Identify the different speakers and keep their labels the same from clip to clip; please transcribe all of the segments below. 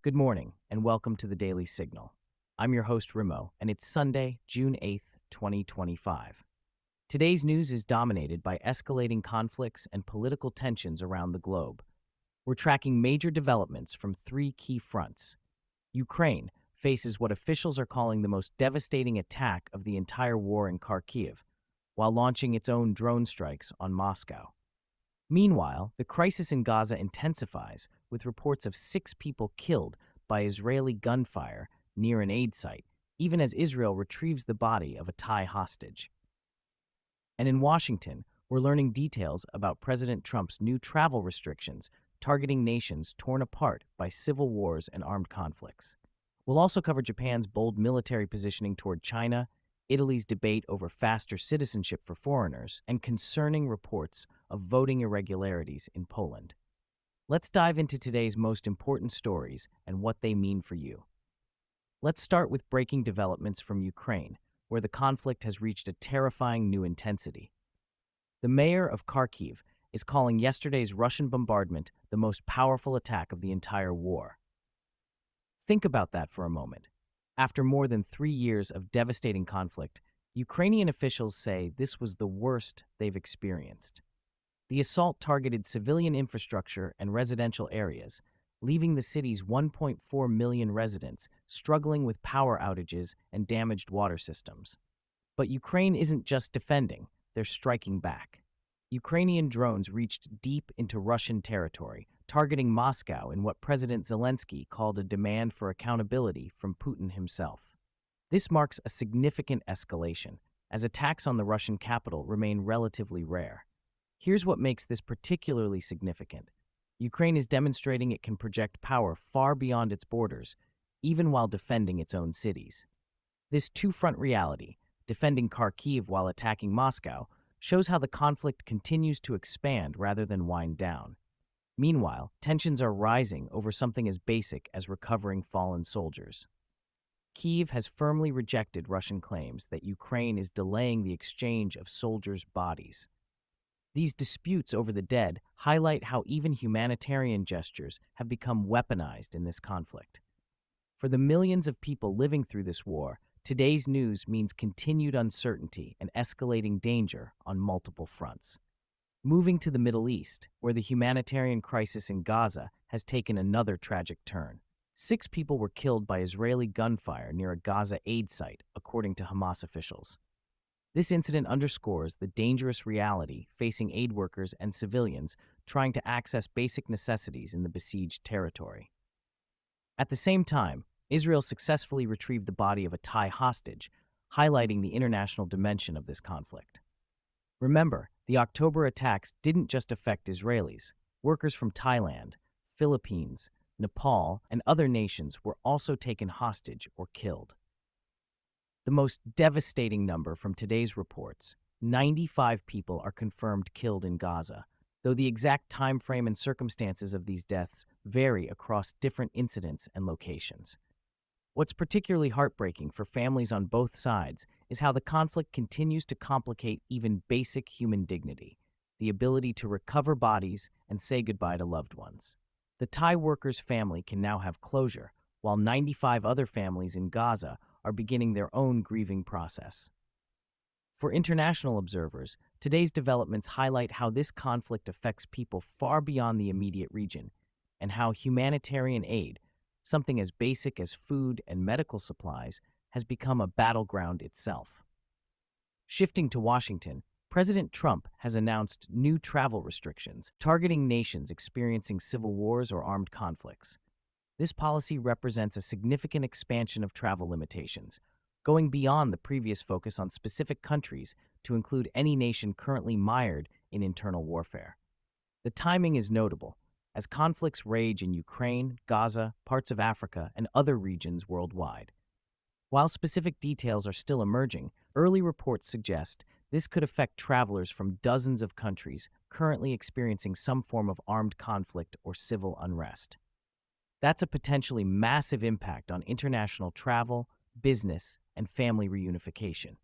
Speaker 1: Good morning, and welcome to the Daily Signal. I'm your host, Rimo, and it's Sunday, June 8th, 2025. Today's news is dominated by escalating conflicts and political tensions around the globe. We're tracking major developments from three key fronts. Ukraine faces what officials are calling the most devastating attack of the entire war in Kharkiv, while launching its own drone strikes on Moscow. Meanwhile, the crisis in Gaza intensifies, with reports of 6 people killed by Israeli gunfire near an aid site, even as Israel retrieves the body of a Thai hostage. And in Washington, we're learning details about President Trump's new travel restrictions targeting nations torn apart by civil wars and armed conflicts. We'll also cover Japan's bold military positioning toward China, Italy's debate over faster citizenship for foreigners, and concerning reports of voting irregularities in Poland. Let's dive into today's most important stories and what they mean for you. Let's start with breaking developments from Ukraine, where the conflict has reached a terrifying new intensity. The mayor of Kharkiv is calling yesterday's Russian bombardment the most powerful attack of the entire war. Think about that for a moment. After more than 3 years of devastating conflict, Ukrainian officials say this was the worst they've experienced. The assault targeted civilian infrastructure and residential areas, leaving the city's 1.4 million residents struggling with power outages and damaged water systems. But Ukraine isn't just defending, they're striking back. Ukrainian drones reached deep into Russian territory, targeting Moscow in what President Zelensky called a demand for accountability from Putin himself. This marks a significant escalation, as attacks on the Russian capital remain relatively rare. Here's what makes this particularly significant. Ukraine is demonstrating it can project power far beyond its borders, even while defending its own cities. This two-front reality, defending Kharkiv while attacking Moscow, shows how the conflict continues to expand rather than wind down. Meanwhile, tensions are rising over something as basic as recovering fallen soldiers. Kyiv has firmly rejected Russian claims that Ukraine is delaying the exchange of soldiers' bodies. These disputes over the dead highlight how even humanitarian gestures have become weaponized in this conflict. For the millions of people living through this war, today's news means continued uncertainty and escalating danger on multiple fronts. Moving to the Middle East, where the humanitarian crisis in Gaza has taken another tragic turn. 6 people were killed by Israeli gunfire near a Gaza aid site, according to Hamas officials. This incident underscores the dangerous reality facing aid workers and civilians trying to access basic necessities in the besieged territory. At the same time, Israel successfully retrieved the body of a Thai hostage, highlighting the international dimension of this conflict. Remember, the October attacks didn't just affect Israelis. Workers from Thailand, Philippines, Nepal, and other nations were also taken hostage or killed. The most devastating number from today's reports, 95 people are confirmed killed in Gaza, though the exact time frame and circumstances of these deaths vary across different incidents and locations. What's particularly heartbreaking for families on both sides is how the conflict continues to complicate even basic human dignity, the ability to recover bodies and say goodbye to loved ones. The Thai worker's family can now have closure, while 95 other families in Gaza are beginning their own grieving process. For international observers, today's developments highlight how this conflict affects people far beyond the immediate region, and how humanitarian aid, something as basic as food and medical supplies, has become a battleground itself. Shifting to Washington, President Trump has announced new travel restrictions targeting nations experiencing civil wars or armed conflicts. This policy represents a significant expansion of travel limitations, going beyond the previous focus on specific countries to include any nation currently mired in internal warfare. The timing is notable, as conflicts rage in Ukraine, Gaza, parts of Africa, and other regions worldwide. While specific details are still emerging, early reports suggest this could affect travelers from dozens of countries currently experiencing some form of armed conflict or civil unrest. That's a potentially massive impact on international travel, business, and family reunification.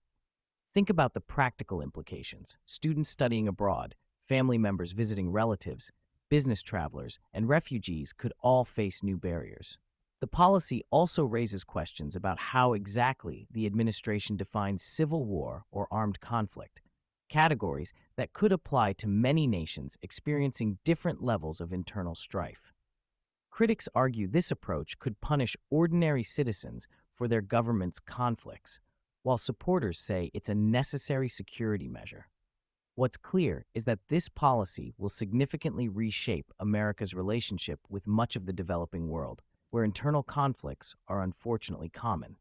Speaker 1: Think about the practical implications: students studying abroad, family members visiting relatives, business travelers, and refugees could all face new barriers. The policy also raises questions about how exactly the administration defines civil war or armed conflict, categories that could apply to many nations experiencing different levels of internal strife. Critics argue this approach could punish ordinary citizens for their government's conflicts, while supporters say it's a necessary security measure. What's clear is that this policy will significantly reshape America's relationship with much of the developing world, where internal conflicts are unfortunately common.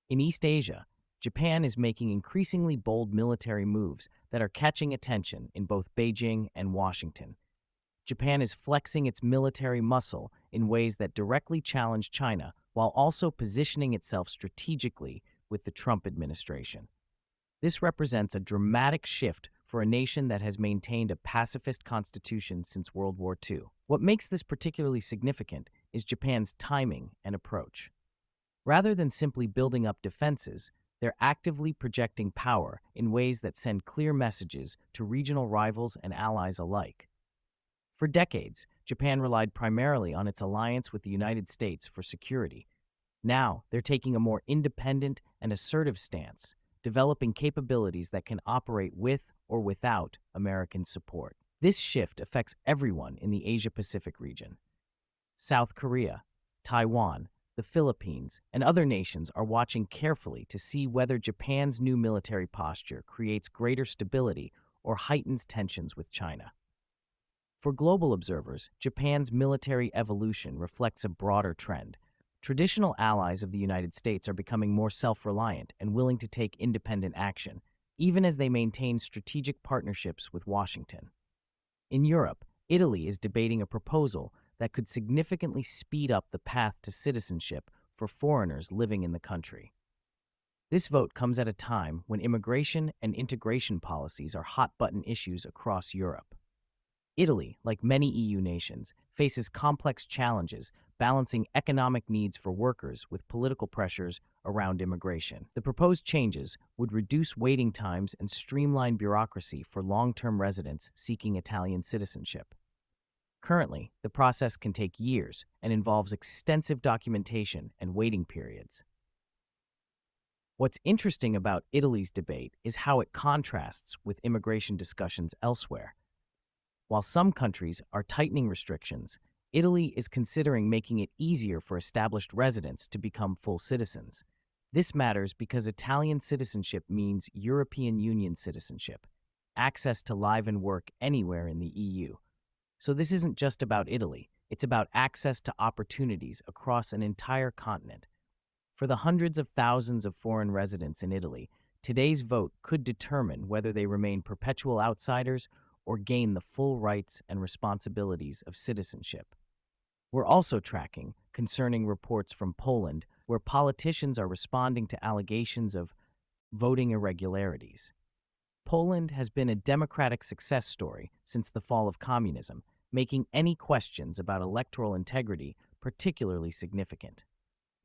Speaker 1: In East Asia, Japan is making increasingly bold military moves that are catching attention in both Beijing and Washington. Japan is flexing its military muscle in ways that directly challenge China while also positioning itself strategically with the Trump administration. This represents a dramatic shift for a nation that has maintained a pacifist constitution since World War II. What makes this particularly significant is Japan's timing and approach. Rather than simply building up defenses, they're actively projecting power in ways that send clear messages to regional rivals and allies alike. For decades, Japan relied primarily on its alliance with the United States for security. Now, they're taking a more independent and assertive stance, developing capabilities that can operate with or without American support. This shift affects everyone in the Asia-Pacific region. South Korea, Taiwan, the Philippines, and other nations are watching carefully to see whether Japan's new military posture creates greater stability or heightens tensions with China. For global observers, Japan's military evolution reflects a broader trend. Traditional allies of the United States are becoming more self-reliant and willing to take independent action, even as they maintain strategic partnerships with Washington. In Europe, Italy is debating a proposal that could significantly speed up the path to citizenship for foreigners living in the country. This vote comes at a time when immigration and integration policies are hot-button issues across Europe. Italy, like many EU nations, faces complex challenges balancing economic needs for workers with political pressures around immigration. The proposed changes would reduce waiting times and streamline bureaucracy for long-term residents seeking Italian citizenship. Currently, the process can take years and involves extensive documentation and waiting periods. What's interesting about Italy's debate is how it contrasts with immigration discussions elsewhere. While some countries are tightening restrictions, Italy is considering making it easier for established residents to become full citizens. This matters because Italian citizenship means European Union citizenship, access to live and work anywhere in the EU. So this isn't just about Italy, it's about access to opportunities across an entire continent. For the hundreds of thousands of foreign residents in Italy, today's vote could determine whether they remain perpetual outsiders or gain the full rights and responsibilities of citizenship. We're also tracking concerning reports from Poland where politicians are responding to allegations of voting irregularities. Poland has been a democratic success story since the fall of communism, making any questions about electoral integrity particularly significant.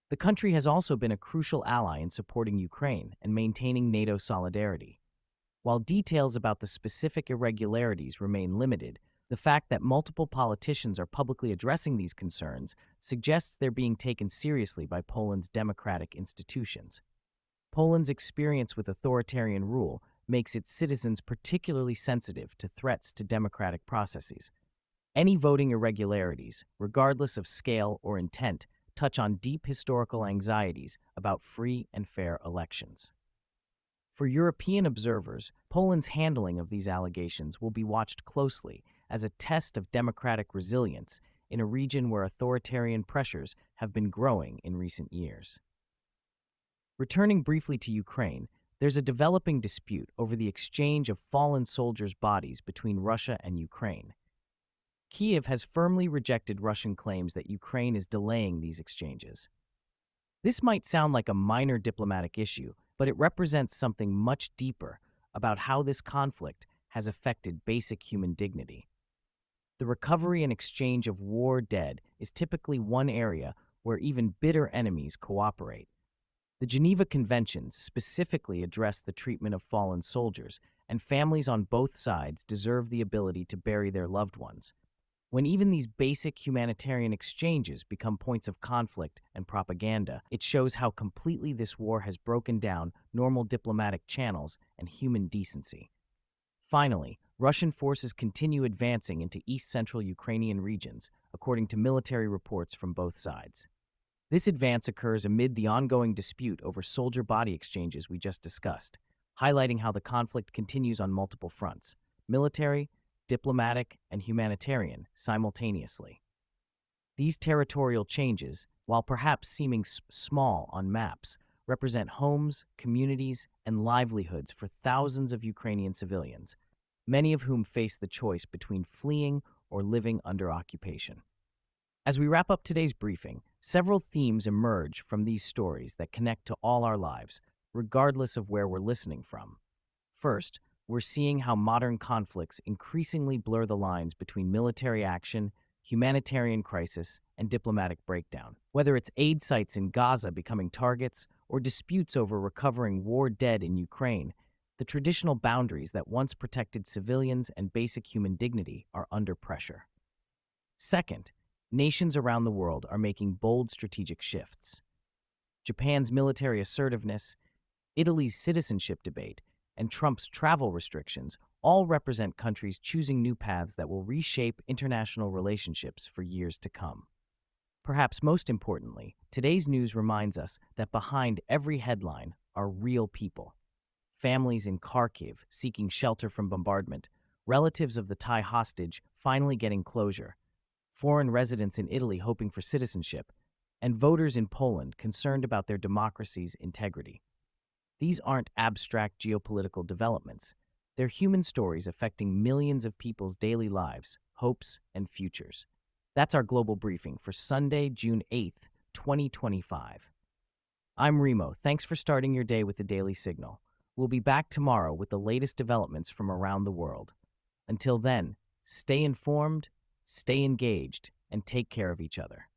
Speaker 1: The country has also been a crucial ally in supporting Ukraine and maintaining NATO solidarity. While details about the specific irregularities remain limited, the fact that multiple politicians are publicly addressing these concerns suggests they're being taken seriously by Poland's democratic institutions. Poland's experience with authoritarian rule makes its citizens particularly sensitive to threats to democratic processes. Any voting irregularities, regardless of scale or intent, touch on deep historical anxieties about free and fair elections. For European observers, Poland's handling of these allegations will be watched closely as a test of democratic resilience in a region where authoritarian pressures have been growing in recent years. Returning briefly to Ukraine, there's a developing dispute over the exchange of fallen soldiers' bodies between Russia and Ukraine. Kyiv has firmly rejected Russian claims that Ukraine is delaying these exchanges. This might sound like a minor diplomatic issue, but it represents something much deeper about how this conflict has affected basic human dignity. The recovery and exchange of war dead is typically one area where even bitter enemies cooperate. The Geneva Conventions specifically address the treatment of fallen soldiers, and families on both sides deserve the ability to bury their loved ones. When even these basic humanitarian exchanges become points of conflict and propaganda, it shows how completely this war has broken down normal diplomatic channels and human decency. Finally, Russian forces continue advancing into east-central Ukrainian regions, according to military reports from both sides. This advance occurs amid the ongoing dispute over soldier body exchanges we just discussed, highlighting how the conflict continues on multiple fronts: military, diplomatic, and humanitarian simultaneously. These territorial changes, while perhaps seeming small on maps, represent homes, communities, and livelihoods for thousands of Ukrainian civilians, many of whom face the choice between fleeing or living under occupation. As we wrap up today's briefing, several themes emerge from these stories that connect to all our lives, regardless of where we're listening from. First, we're seeing how modern conflicts increasingly blur the lines between military action, humanitarian crisis, and diplomatic breakdown. Whether it's aid sites in Gaza becoming targets or disputes over recovering war dead in Ukraine, the traditional boundaries that once protected civilians and basic human dignity are under pressure. Second, nations around the world are making bold strategic shifts. Japan's military assertiveness, Italy's citizenship debate, and Trump's travel restrictions all represent countries choosing new paths that will reshape international relationships for years to come. Perhaps most importantly, today's news reminds us that behind every headline are real people. Families in Kharkiv seeking shelter from bombardment, relatives of the Thai hostage finally getting closure, foreign residents in Italy hoping for citizenship, and voters in Poland concerned about their democracy's integrity. These aren't abstract geopolitical developments. They're human stories affecting millions of people's daily lives, hopes, and futures. That's our global briefing for Sunday, June 8th, 2025. I'm Remo. Thanks for starting your day with the Daily Signal. We'll be back tomorrow with the latest developments from around the world. Until then, stay informed, stay engaged, and take care of each other.